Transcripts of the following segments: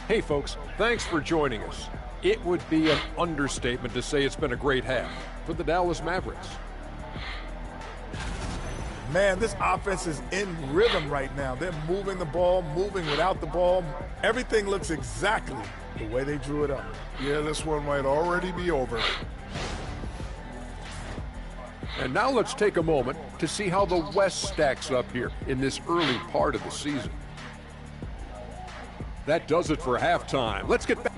Hey folks, thanks for joining us. It would be an understatement to say it's been a great half for the Dallas Mavericks. Man, this offense is in rhythm right now. They're moving the ball, moving without the ball. Everything looks exactly the way they drew it up. Yeah, this one might already be over. And now let's take a moment to see how the West stacks up here in this early part of the season. That does it for halftime. Let's get back.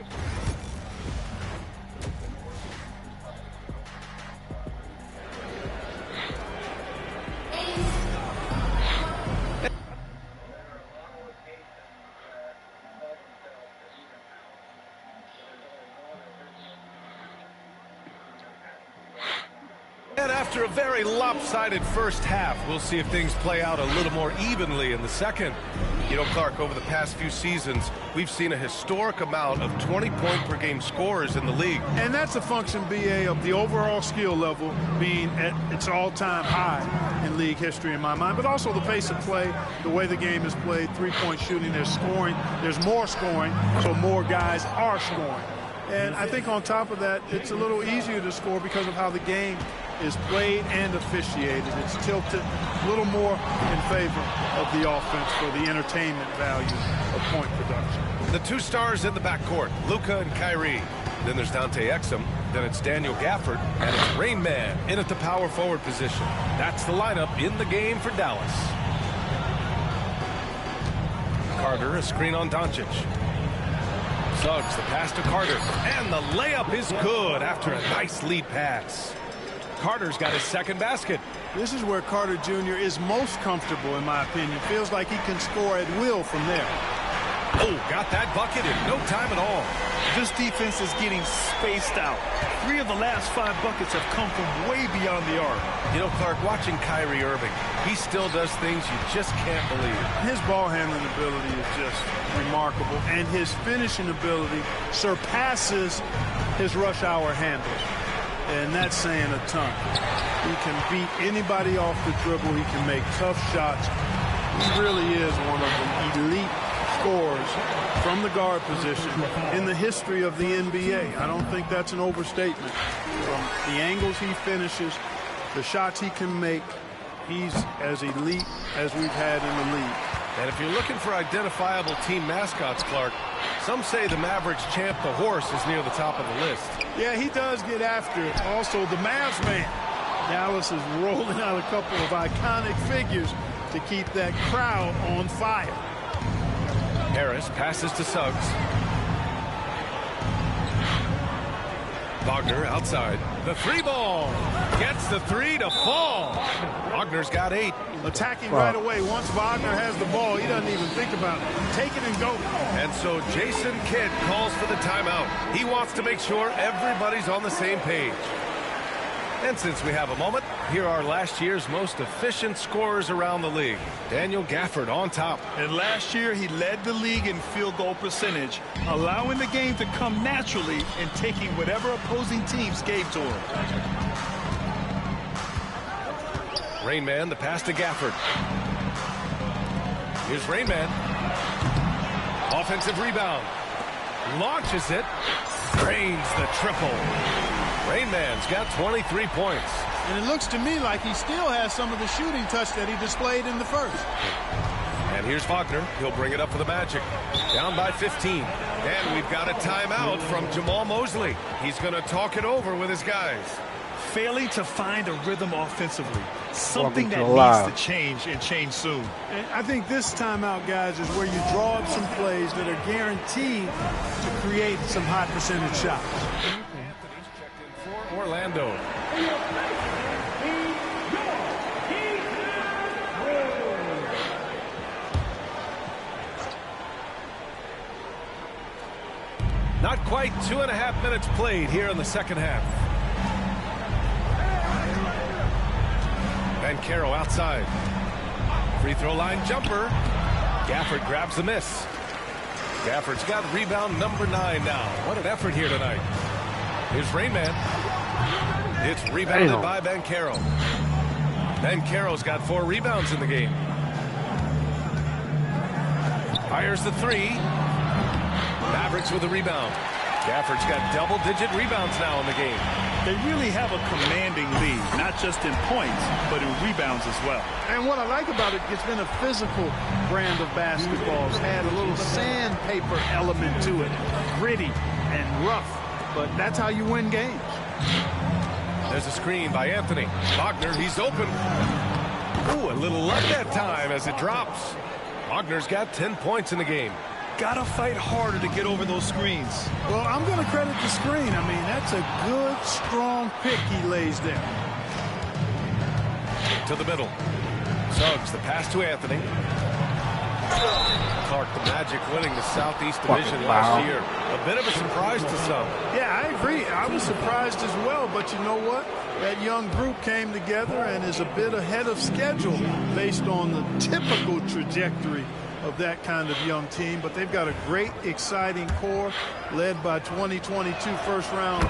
And after a very lopsided first half, we'll see if things play out a little more evenly in the second. You know, Clark, over the past few seasons, we've seen a historic amount of 20-point-per-game scorers in the league. And that's a function, BA, of the overall skill level being at its all-time high in league history in my mind, but also the pace of play, the way the game is played, three-point shooting, there's scoring, there's more scoring, so more guys are scoring. And I think on top of that, it's a little easier to score because of how the game is played and officiated. It's tilted a little more in favor of the offense for the entertainment value of point production. The two stars in the backcourt, Luka and Kyrie. Then there's Dante Exum. Then it's Daniel Gafford. And it's Rain Man in at the power forward position. That's the lineup in the game for Dallas. Carter, a screen on Doncic. Suggs, the pass to Carter. And the layup is good after a nice lead pass. Carter's got his second basket. This is where Carter Jr. is most comfortable, in my opinion. Feels like he can score at will from there. Oh, got that bucket in no time at all. This defense is getting spaced out. 3 of the last 5 buckets have come from way beyond the arc. You know, Clark, watching Kyrie Irving, he still does things you just can't believe. His ball handling ability is just remarkable, and his finishing ability surpasses his rush hour handle. And that's saying a ton. He can beat anybody off the dribble. He can make tough shots. He really is one of the elite scorers from the guard position in the history of the NBA. I don't think that's an overstatement. From the angles he finishes, the shots he can make, he's as elite as we've had in the league. And if you're looking for identifiable team mascots, Clark, some say the Mavericks champ, the horse, is near the top of the list. Yeah, he does get after it. Also, the Mavs man. Dallas is rolling out a couple of iconic figures to keep that crowd on fire. Harris passes to Suggs. Wagner outside. The 3 ball. Gets the 3 to fall. Wagner's got 8. Attacking right away. Once Wagner has the ball, he doesn't even think about it. Take it and go. And so Jason Kidd calls for the timeout. He wants to make sure everybody's on the same page. And since we have a moment, here are last year's most efficient scorers around the league. Daniel Gafford on top. And last year, he led the league in field goal percentage, allowing the game to come naturally and taking whatever opposing teams gave to him. Rain Man, the pass to Gafford. Here's Rain Man. Offensive rebound. Launches it. Drains the triple. Rain Man's got 23 points. And it looks to me like he still has some of the shooting touch that he displayed in the first. And here's Wagner. He'll bring it up for the Magic. Down by 15. And we've got a timeout from Jamal Mosley. He's going to talk it over with his guys. Failing to find a rhythm offensively. Something that needs to change and change soon. And I think this timeout, guys, is where you draw up some plays that are guaranteed to create some high percentage shots. Anthony's checked in for Orlando. Not quite 2.5 minutes played here in the second half. Banchero outside. Free throw line jumper. Gafford grabs the miss. Gafford's got rebound number 9 now. What an effort here tonight. Here's Rainman. It's rebounded by Banchero. Banchero's got 4 rebounds in the game. Fires the 3. Mavericks with a rebound. Gafford's got double-digit rebounds now in the game. They really have a commanding lead, not just in points, but in rebounds as well. And what I like about it, it's been a physical brand of basketball. It's had a little sandpaper element to it, gritty and rough, but that's how you win games. There's a screen by Anthony. Wagner, he's open. Ooh, a little luck that time as it drops. Wagner's got 10 points in the game. Gotta fight harder to get over those screens. Well, I'm going to credit the screen. I mean, that's a good, strong pick he lays there. To the middle. Suggs, the pass to Anthony. Clark, the Magic winning the Southeast Division last year. A bit of a surprise to some. Yeah, I agree. I was surprised as well, but you know what? That young group came together and is a bit ahead of schedule based on the typical trajectory of that kind of young team. But they've got a great, exciting core led by 2022 first-round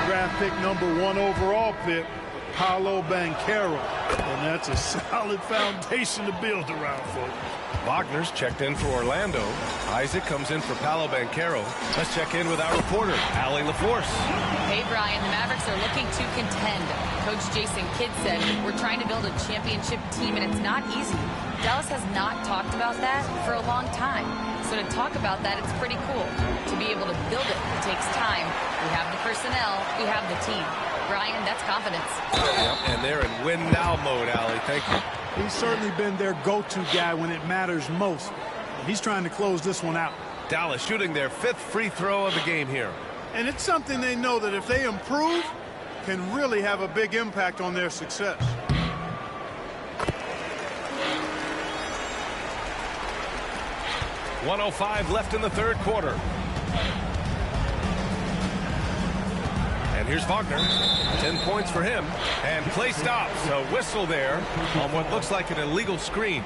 draft pick, number 1 overall pick, Paolo Banchero. And that's a solid foundation to build around, folks. Wagner's checked in for Orlando. Isaac comes in for Paolo Banchero. Let's check in with our reporter, Allie LaForce. Hey, Brian, the Mavericks are looking to contend. Coach Jason Kidd said, we're trying to build a championship team, and it's not easy. Dallas has not talked about that for a long time. So to talk about that, it's pretty cool. To be able to build it takes time. We have the personnel. We have the team. Brian, that's confidence. Yep, and they're in win-now mode, Allie. Thank you. He's certainly been their go-to guy when it matters most. He's trying to close this one out. Dallas shooting their 5th free throw of the game here. And it's something they know that if they improve, can really have a big impact on their success. .105 left in the third quarter. And here's Wagner. 10 points for him. And play stops. A whistle there on what looks like an illegal screen.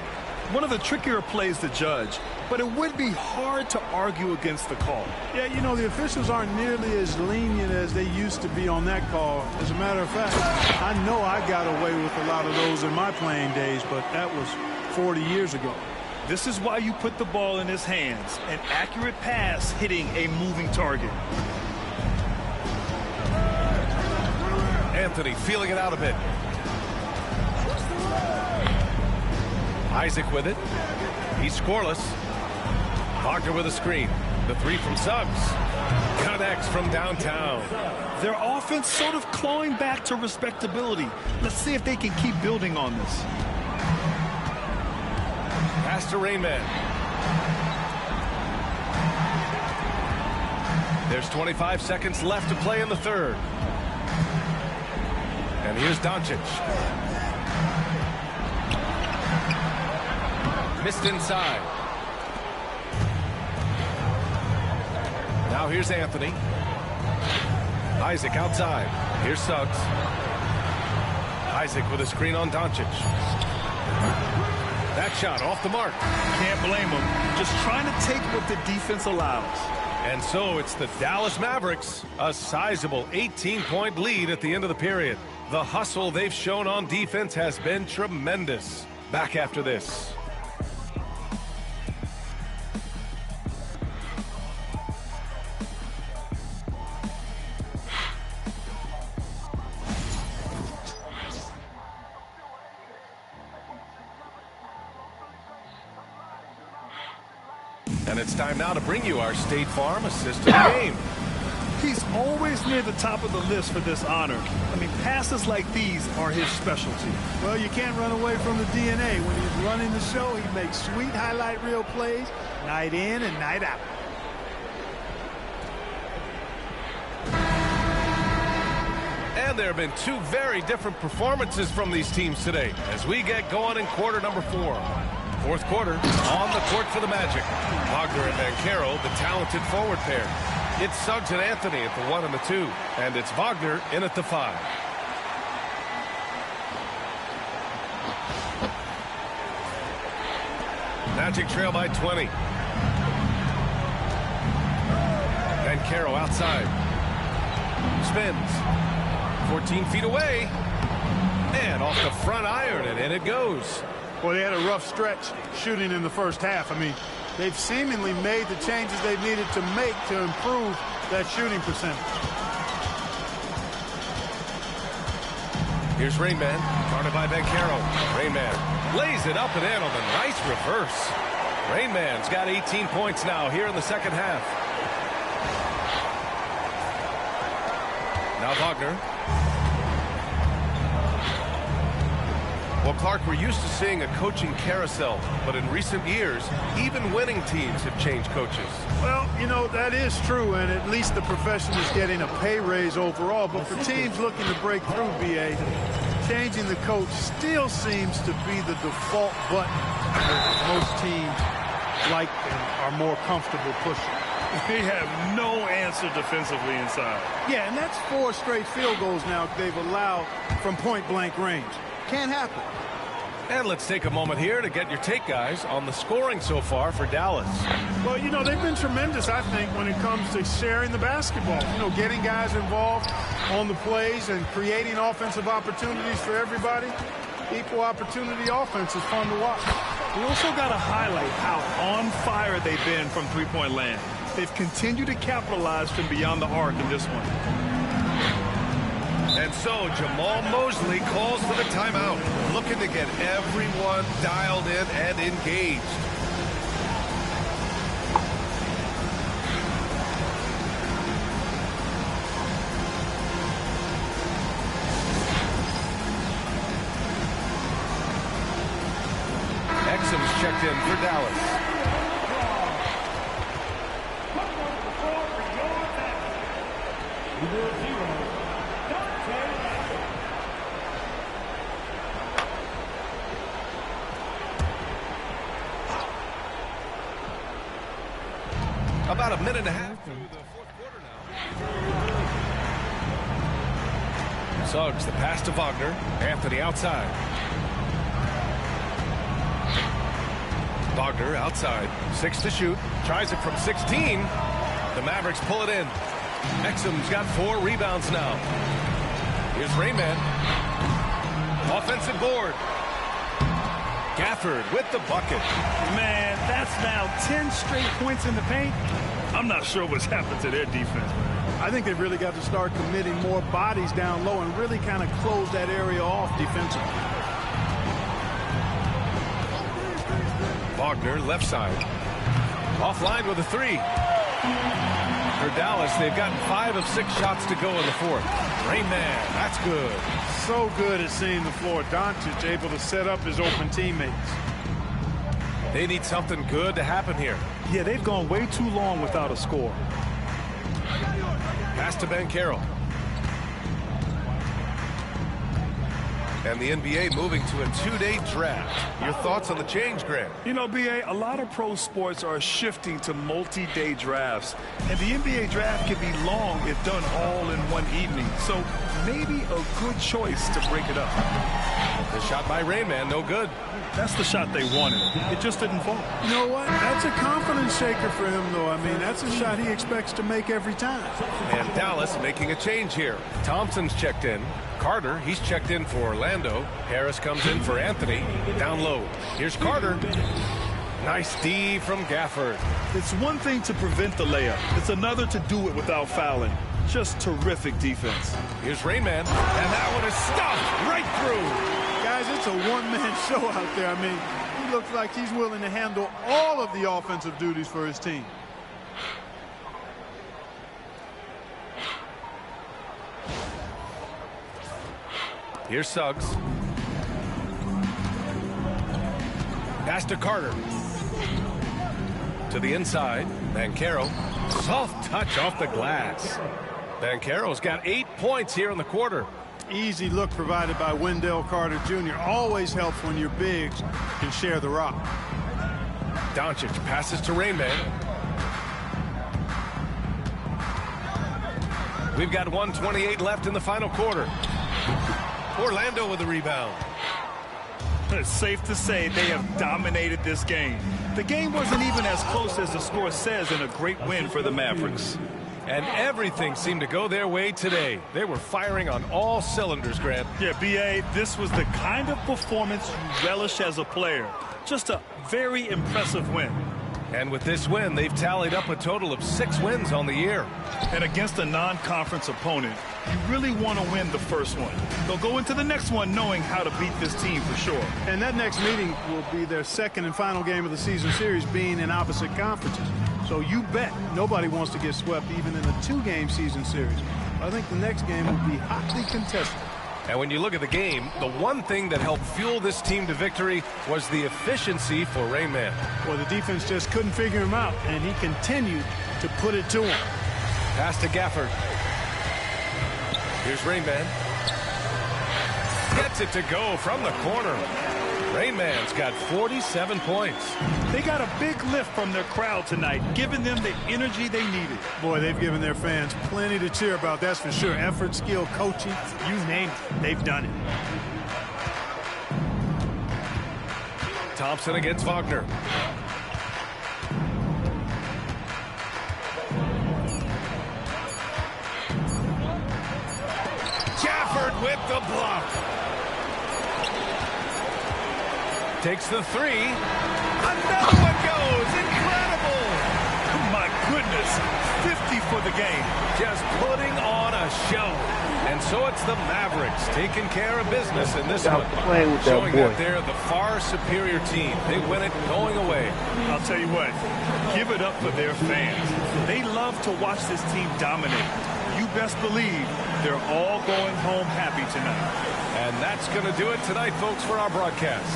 One of the trickier plays to judge, but it would be hard to argue against the call. Yeah, you know, the officials aren't nearly as lenient as they used to be on that call. As a matter of fact, I know I got away with a lot of those in my playing days, but that was 40 years ago. This is why you put the ball in his hands. An accurate pass hitting a moving target. Anthony feeling it out a bit. Isaac with it. He's scoreless. Wagner with a screen. The 3 from Suggs. Connects from downtown. Their offense sort of clawing back to respectability. Let's see if they can keep building on this. Pass to Rainman. There's 25 seconds left to play in the third. And here's Doncic. Missed inside. Now here's Anthony. Isaac outside. Here's Suggs. Isaac with a screen on Doncic. That shot off the mark. Can't blame him. Just trying to take what the defense allows. And so it's the Dallas Mavericks, a sizable 18-point lead at the end of the period. The hustle they've shown on defense has been tremendous. Back after this. And it's time now to bring you our State Farm assist of the game. He's always near the top of the list for this honor. I mean, passes like these are his specialty. Well, you can't run away from the DNA. When he's running the show, he makes sweet highlight reel plays night in and night out. And there have been 2 very different performances from these teams today as we get going in quarter number 4. Fourth quarter, on the court for the Magic. Wagner and Banchero, the talented forward pair. It's Suggs and Anthony at the 1 and the 2. And it's Wagner in at the 5. Magic trail by 20. Bankero outside. Spins. 14 feet away. And off the front iron, and in it goes. Well, they had a rough stretch shooting in the first half. I mean, they've seemingly made the changes they've needed to make to improve that shooting percentage. Here's Rainman, guarded by Bankero. Rainman lays it up and in on the nice reverse. Rainman's got 18 points now here in the second half. Now Wagner. Well, Clark, we're used to seeing a coaching carousel, but in recent years, even winning teams have changed coaches. Well, you know, that is true, and at least the profession is getting a pay raise overall. But for teams looking to break through, BA, changing the coach still seems to be the default button that most teams like and are more comfortable pushing. They have no answer defensively inside. Yeah, and that's 4 straight field goals now they've allowed from point-blank range. Can't happen. And let's take a moment here to get your take, guys, on the scoring so far for Dallas. Well, you know, they've been tremendous, I think, when it comes to sharing the basketball. You know, getting guys involved on the plays and creating offensive opportunities for everybody. Equal opportunity offense is fun to watch. We also got to highlight how on fire they've been from three-point land. They've continued to capitalize from beyond the arc in this one. And so Jamal Mosley calls for the timeout, looking to get everyone dialed in and engaged. Exum's checked in for Dallas. About a minute and a half through the fourth quarter now. Suggs, the pass to Wagner. Anthony outside. Wagner outside. 6 to shoot. Tries it from 16. The Mavericks pull it in. Exum's got 4 rebounds now. Here's Rainman. Offensive board. Gafford with the bucket. Man, that's now 10 straight points in the paint. I'm not sure what's happened to their defense. I think they've really got to start committing more bodies down low and really kind of close that area off defensively. Wagner, left side. Offline with a 3. For Dallas, they've gotten 5 of 6 shots to go in the fourth. Rainman, that's good. So good at seeing the floor. Doncic able to set up his open teammates. They need something good to happen here. Yeah, they've gone way too long without a score. Pass to Bankero. And the NBA moving to a 2-day draft. Your thoughts on the change, Grant? You know, BA, a lot of pro sports are shifting to multi-day drafts. And the NBA draft can be long if done all in one evening. So maybe a good choice to break it up. The shot by Rainman, no good. That's the shot they wanted. It just didn't fall. You know what? That's a confidence shaker for him, though. I mean, that's a shot he expects to make every time. And Dallas making a change here. Thompson's checked in. Carter, he's checked in for Orlando. Harris comes in for Anthony. Down low. Here's Carter. Nice D from Gafford. It's one thing to prevent the layup. It's another to do it without fouling. Just terrific defense. Here's Rainman. And that one is stuffed right through. Guys, it's a one-man show out there. I mean, he looks like he's willing to handle all of the offensive duties for his team. Here's Suggs. Pass to Carter. To the inside. Bankero. Soft touch off the glass. Bankero's got 8 points here in the quarter. Easy look provided by Wendell Carter Jr. Always helps when your bigs can share the rock. Doncic passes to Rainman. We've got 1:28 left in the final quarter. Orlando with the rebound. It's safe to say they have dominated this game. The game wasn't even as close as the score says in a great win for the Mavericks. And everything seemed to go their way today. They were firing on all cylinders, Grant. Yeah, B.A., this was the kind of performance you relish as a player. Just a very impressive win. And with this win, they've tallied up a total of 6 wins on the year. And against a non-conference opponent, you really want to win the first one. They'll go into the next one knowing how to beat this team for sure. And that next meeting will be their second and final game of the season series, being in opposite conferences. So you bet nobody wants to get swept even in a 2-game season series. I think the next game will be hotly contested. And when you look at the game, the one thing that helped fuel this team to victory was the efficiency for Rain Man. Well, the defense just couldn't figure him out, and he continued to put it to him. Pass to Gafford. Here's Rain Man. Gets it to go from the corner. Rain Man's got 47 points. They got a big lift from their crowd tonight, giving them the energy they needed. Boy, they've given their fans plenty to cheer about, that's for sure. Effort, skill, coaching, you name it, they've done it. Thompson against Wagner. Gafford with the block. Takes the 3. Another one goes. Incredible. My goodness. 50 for the game. Just putting on a show. And so it's the Mavericks taking care of business in this one. Showing that they're the far superior team. They win it going away. I'll tell you what. Give it up for their fans. They love to watch this team dominate. You best believe they're all going home happy tonight. And that's going to do it tonight, folks, for our broadcast.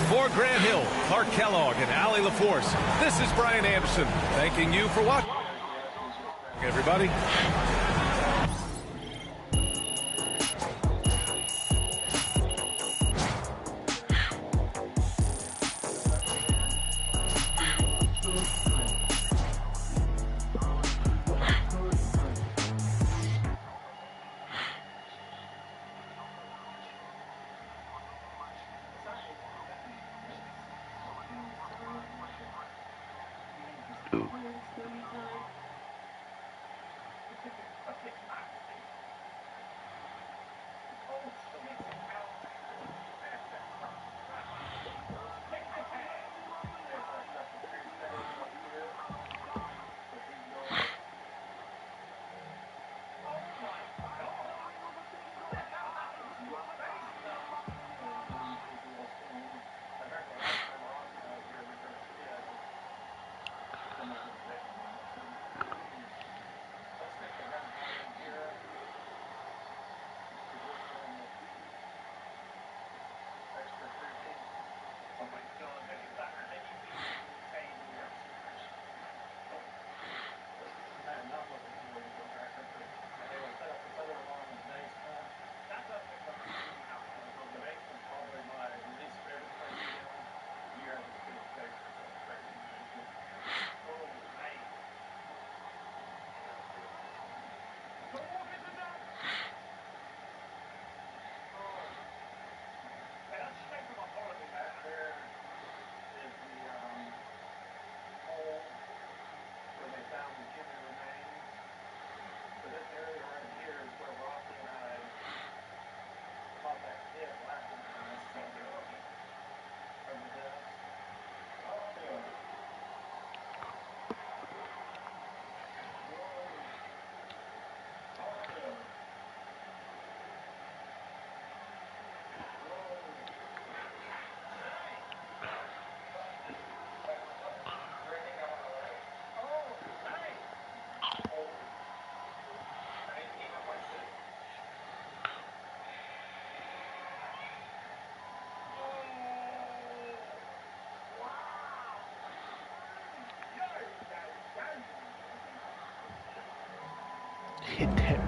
For Grant Hill, Clark Kellogg, and Allie LaForce, this is Brian Anderson thanking you for watching. Everybody. Hit him.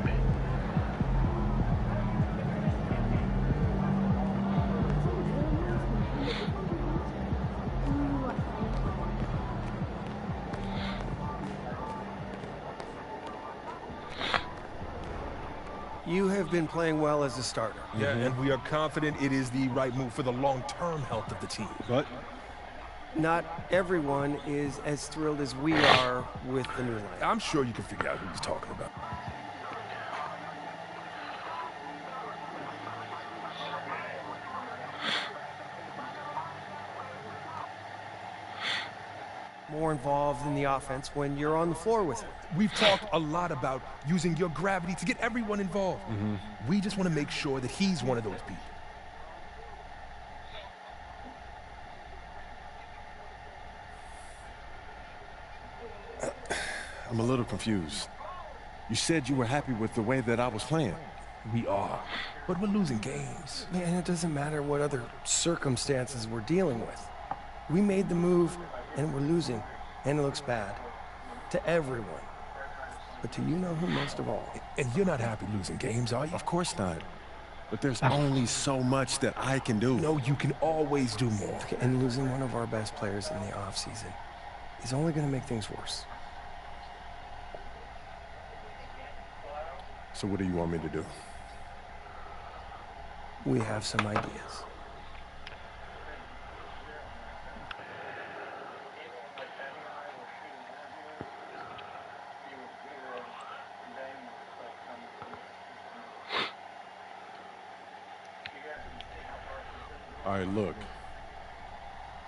You have been playing well as a starter. Yeah, and we are confident it is the right move for the long-term health of the team. But not everyone is as thrilled as we are with the new line. I'm sure you can figure out who he's talking about. More involved in the offense when you're on the floor with him. We've talked a lot about using your gravity to get everyone involved. We just want to make sure that he's one of those people. I'm a little confused. You said you were happy with the way that I was playing. We are, but we're losing games. Man, it doesn't matter what other circumstances we're dealing with. We made the move, and we're losing, and it looks bad. To everyone. But to you know who most of all. And you're not happy losing games, are you? Of course not. But there's only so much that I can do. No, you can always do more. Okay, and losing one of our best players in the offseason is only going to make things worse. So what do you want me to do? We have some ideas. All right, look.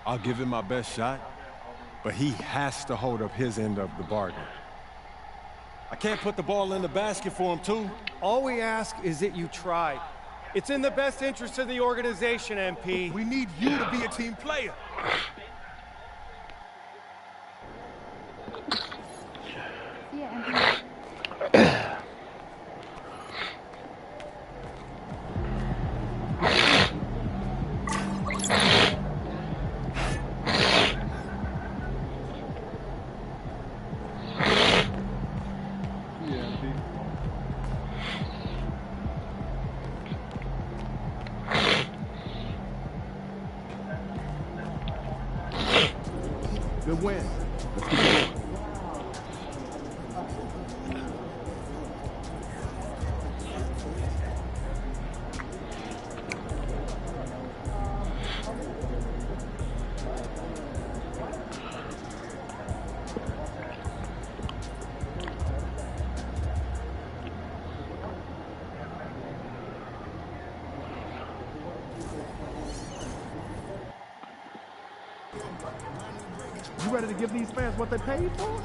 I'll give him my best shot, but he has to hold up his end of the bargain. I can't put the ball in the basket for him, too. All we ask is that you try. It's in the best interest of the organization, MP. We need you to be a team player. Good win. Let's keep it going. You ready to give these fans what they paid for?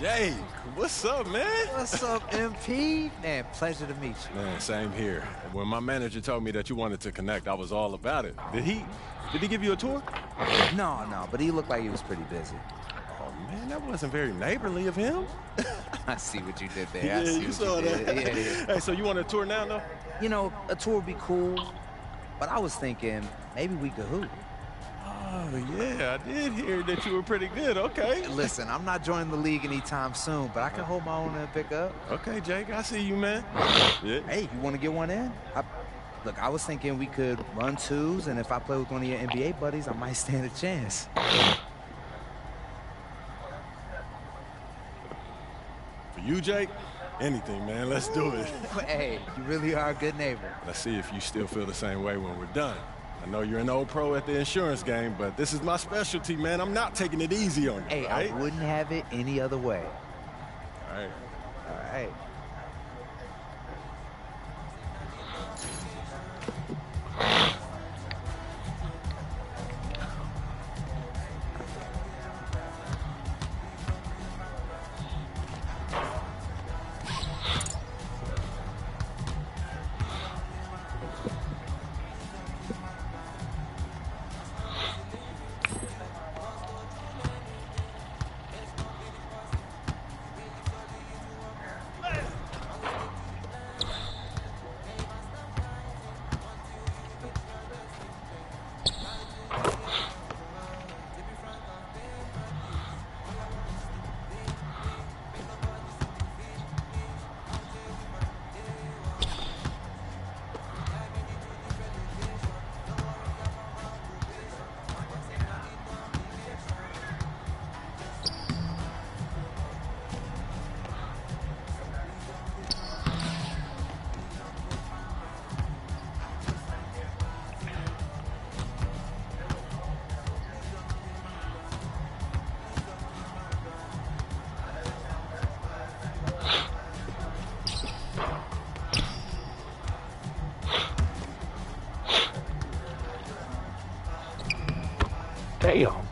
Jay, what's up, man? What's up, MP? Man, pleasure to meet you. Man, same here. When my manager told me that you wanted to connect, I was all about it. Did he give you a tour? No, but he looked like he was pretty busy. Oh, man, that wasn't very neighborly of him. I see what you did there. Yeah, I see you what saw you that. did. Yeah. Hey, so you want a tour now, though? You know, a tour would be cool. but I was thinking maybe we could hoop. Oh, yeah, I did hear that you were pretty good. Okay. Listen, I'm not joining the league anytime soon, but I can hold my own and pick up. Okay, Jake, I see you, man. Yeah. Hey, you want to get one in? Look, I was thinking we could run twos, and if I play with one of your NBA buddies, I might stand a chance. For you, Jake, anything, man. Let's do it. Hey, you really are a good neighbor. Let's see if you still feel the same way when we're done. I know you're an old pro at the insurance game, but this is my specialty, man. I'm not taking it easy on you, Hey, right? I wouldn't have it any other way. All right. All right. Damn.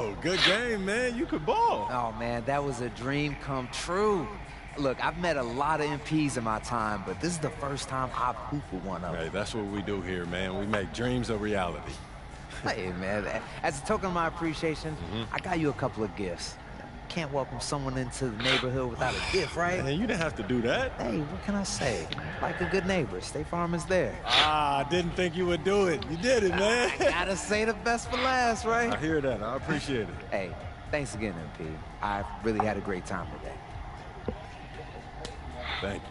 Yo, good game, man. You could ball. Oh, man, that was a dream come true. Look, I've met a lot of MPs in my time, but this is the first time I've hooped with one of them. Hey, that's what we do here, man. We make dreams a reality. Hey, man, as a token of my appreciation, I got you a couple of gifts. Can't welcome someone into the neighborhood without a gift, right? Man, you didn't have to do that. Hey, what can I say? Like a good neighbor, State Farm is there. Ah, I didn't think you would do it. You did it, man. I gotta say the best for last, right? I hear that. I appreciate it. Hey, thanks again, MP. I really had a great time today. Thank you.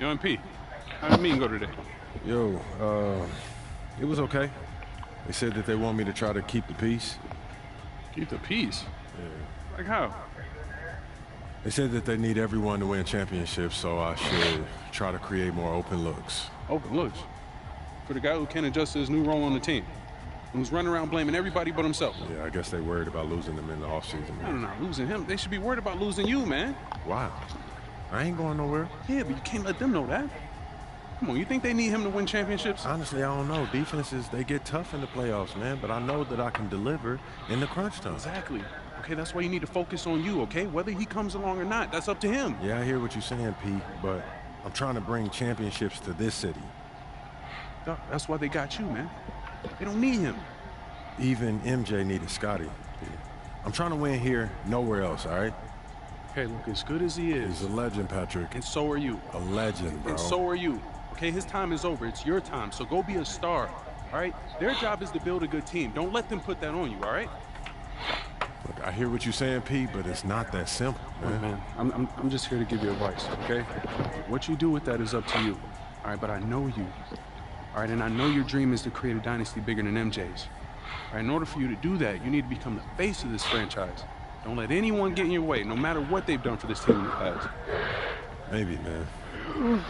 Yo, MP, how did the meeting go today? Yo, it was okay. They said that they want me to try to keep the peace. Keep the peace? Yeah. Like how? They said that they need everyone to win championships, so I should try to create more open looks. Open looks? For the guy who can't adjust to his new role on the team, and who's running around blaming everybody but himself. Yeah, I guess they worried about losing them in the offseason. No, no, no, losing him. They should be worried about losing you, man. Wow. I ain't going nowhere. Yeah, but you can't let them know that. Come on, you think they need him to win championships? Honestly, I don't know. Defenses, they get tough in the playoffs, man, but I know that I can deliver in the crunch time. Exactly. Okay, that's why you need to focus on you, okay? Whether he comes along or not, that's up to him. Yeah, I hear what you're saying, Pete, but I'm trying to bring championships to this city. That's why they got you, man. They don't need him. Even MJ needed Scotty. I'm trying to win here, nowhere else, all right? Okay, look, as good as he is. He's a legend, Patrick. And so are you. A legend, bro. And so are you. Okay, his time is over. It's your time, so go be a star, all right? Their job is to build a good team. Don't let them put that on you, all right? Look, I hear what you're saying, Pete, but it's not that simple, man. Look, man, I'm just here to give you advice, okay? What you do with that is up to you, all right? But I know you, all right? And I know your dream is to create a dynasty bigger than MJ's. All right, in order for you to do that, you need to become the face of this franchise. Don't let anyone get in your way, no matter what they've done for this team in the past. Maybe, man.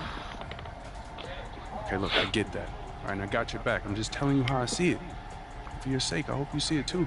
Okay, look, I get that. All right, and I got your back. I'm just telling you how I see it. For your sake, I hope you see it too.